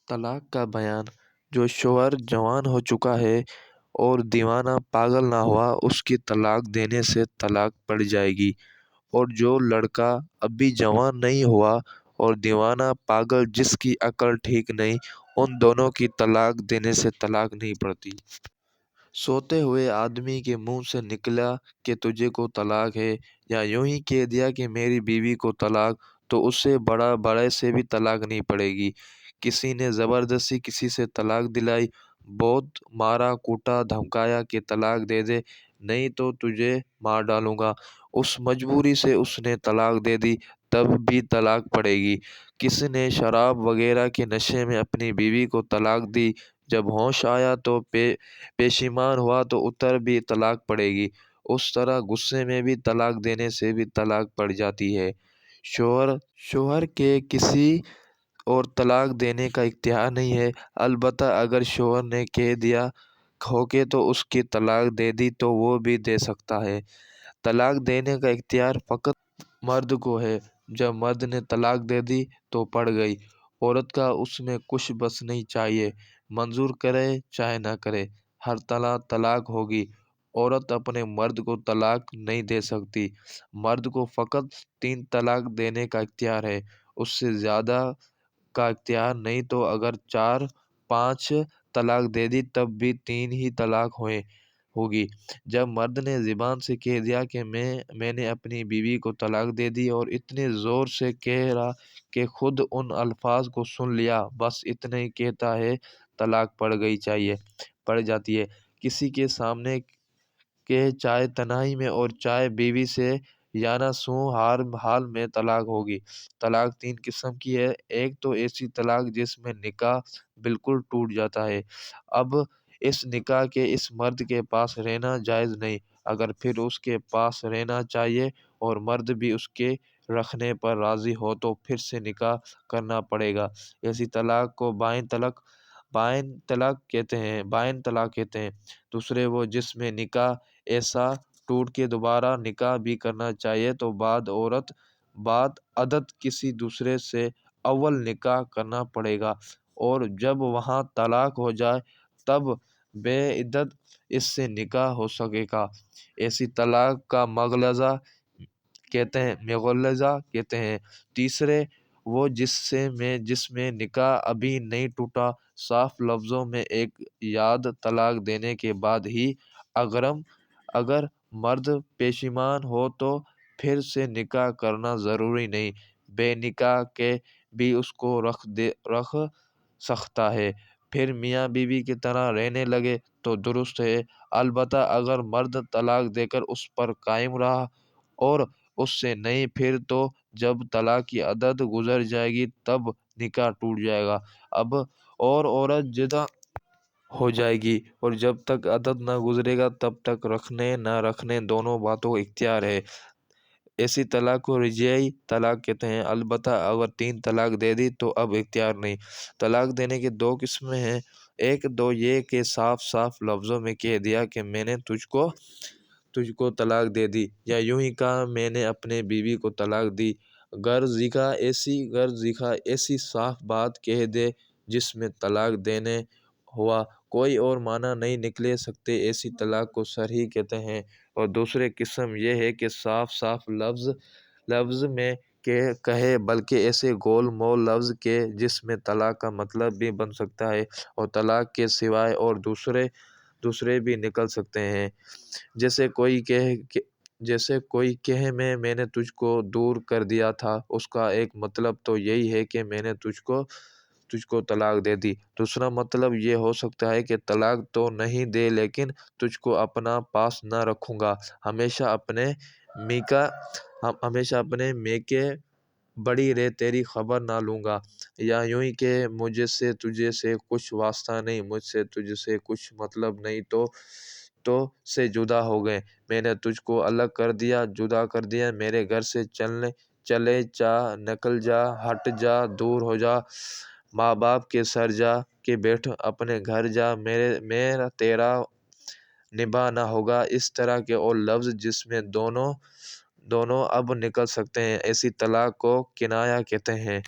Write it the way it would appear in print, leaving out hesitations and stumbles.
طلاق کا بیان۔ جو شوہر جوان ہو چکا ہے اور دیوانہ پاگل نہ ہوا، اس کی طلاق دینے سے طلاق پڑ جائے گی، اور جو لڑکا ابھی جوان نہیں ہوا اور دیوانہ پاگل جس کی عقل ٹھیک نہیں، ان دونوں کی طلاق دینے سے طلاق نہیں پڑتی۔ سوتے ہوئے آدمی کے منہ سے نکلا کہ تجھے کو طلاق ہے، یا یوں ہی کہہ دیا کہ میری بیوی کو طلاق، تو اس سے بڑے سے بھی طلاق نہیں پڑے گی۔ کسی نے زبردستی کسی سے طلاق دلائی، بہت مارا کوٹا دھمکایا کہ طلاق دے دے نہیں تو تجھے مار ڈالوں گا، اس مجبوری سے اس نے طلاق دے دی، تب بھی طلاق پڑے گی۔ کسی نے شراب وغیرہ کے نشے میں اپنی بیوی کو طلاق دی، جب ہوش آیا تو پشیمان ہوا تو اتر بھی طلاق پڑے گی۔ اس طرح غصے میں بھی طلاق دینے سے بھی طلاق پڑ جاتی ہے۔ شوہر کے کسی اور طلاق دینے کا اختیار نہیں ہے، البتہ اگر شوہر نے کہہ دیا ہو کے تو اس کی طلاق دے دی تو وہ بھی دے سکتا ہے۔ طلاق دینے کا اختیار فقط مرد کو ہے۔ جب مرد نے طلاق دے دی تو پڑ گئی، عورت کا اس میں کچھ بس نہیں، چاہیے منظور کرے چاہے نہ کرے، ہر طلاق ہوگی۔ عورت اپنے مرد کو طلاق نہیں دے سکتی، مرد کو فقط 3 طلاق دینے کا اختیار ہے، اس سے زیادہ کا اختیار نہیں۔ تو اگر 4-5 طلاق دے دی تب بھی 3 ہی طلاق ہوگی۔ جب مرد نے زبان سے کہہ دیا کہ میں نے اپنی بیوی کو طلاق دے دی، اور اتنے زور سے کہہ رہا کہ خود ان الفاظ کو سن لیا، بس اتنا ہی کہتا ہے، طلاق پڑ جاتی ہے۔ کسی کے سامنے کہ چاہے تنہائی میں اور چاہے بیوی سے یا نہ سوں، ہر حال میں طلاق ہوگی۔ طلاق 3 قسم کی ہے۔ ایک تو ایسی طلاق جس میں نکاح بالکل ٹوٹ جاتا ہے، اب اس نکاح کے اس مرد کے پاس رہنا جائز نہیں، اگر پھر اس کے پاس رہنا چاہیے اور مرد بھی اس کے رکھنے پر راضی ہو تو پھر سے نکاح کرنا پڑے گا۔ ایسی طلاق کو بائن طلاق کہتے ہیں۔ دوسرے وہ جس میں نکاح ایسا ٹوٹ کے دوبارہ نکاح بھی کرنا چاہیے تو بعد عدد کسی دوسرے سے اول نکاح کرنا پڑے گا، اور جب وہاں طلاق ہو جائے تب بے عدد اس سے نکاح ہو سکے گا۔ ایسی طلاق کا مغلظہ کہتے ہیں۔ تیسرے وہ جس میں نکاح ابھی نہیں ٹوٹا، صاف لفظوں میں ایک یاد طلاق دینے کے بعد ہی، اگر مرد پشیمان ہو تو پھر سے نکاح کرنا ضروری نہیں، بے نکاح کے بھی اس کو رکھ سکتا ہے، پھر میاں بیوی کی طرح رہنے لگے تو درست ہے۔ البتہ اگر مرد طلاق دے کر اس پر قائم رہا اور اس سے نہیں، پھر تو جب طلاق کی عدد گزر جائے گی تب نکاح ٹوٹ جائے گا، اب اور عورت جدا ہو جائے گی، اور جب تک عدد نہ گزرے گا تب تک رکھنے نہ رکھنے دونوں باتوں کا اختیار ہے۔ ایسی طلاق کو رجعی طلاق کہتے ہیں، البتہ اگر 3 طلاق دے دی تو اب اختیار نہیں۔ طلاق دینے کے 2 قسمیں ہیں۔ ایک تو یہ کہ صاف لفظوں میں کہہ دیا کہ میں نے تجھ کو طلاق دے دی، یا یوں ہی کہا میں نے اپنے بیوی کو طلاق دی۔ گر زیخا ایسی صاف بات کہہ دے جس میں طلاق دینے ہوا کوئی اور معنی نہیں نکل سکتے، ایسی طلاق کو صریح کہتے ہیں۔ اور دوسری قسم یہ ہے کہ صاف لفظ میں کہے، بلکہ ایسے گول مول لفظ کہ جس میں طلاق کا مطلب بھی بن سکتا ہے اور طلاق کے سوائے اور دوسرے بھی نکل سکتے ہیں۔ جیسے کوئی کہے میں نے تجھ کو دور کر دیا تھا، اس کا ایک مطلب تو یہی ہے کہ میں نے تجھ کو طلاق دے دی۔ دوسرا مطلب یہ ہو سکتا ہے کہ طلاق تو نہیں دے لیکن تجھ کو اپنا پاس نہ رکھوں گا، ہمیشہ اپنے میکے بڑی رے تیری خبر نہ لوں گا، یا یوں ہی کہ مجھ سے تجھ سے کچھ واسطہ نہیں، مجھ سے تجھ سے کچھ مطلب نہیں، تو سے جدا ہو گئے، میں نے تجھ کو الگ کر دیا، جدا کر دیا، میرے گھر سے چلے جا، نکل جا، ہٹ جا، دور ہو جا، ماں باپ کے سر جا کے بیٹھ، اپنے گھر جا، میرا تیرا نباہ نہ ہوگا، اس طرح کے اور لفظ جس میں دونوں اب نکل سکتے ہیں، ایسی طلاق کو کنایہ کہتے ہیں۔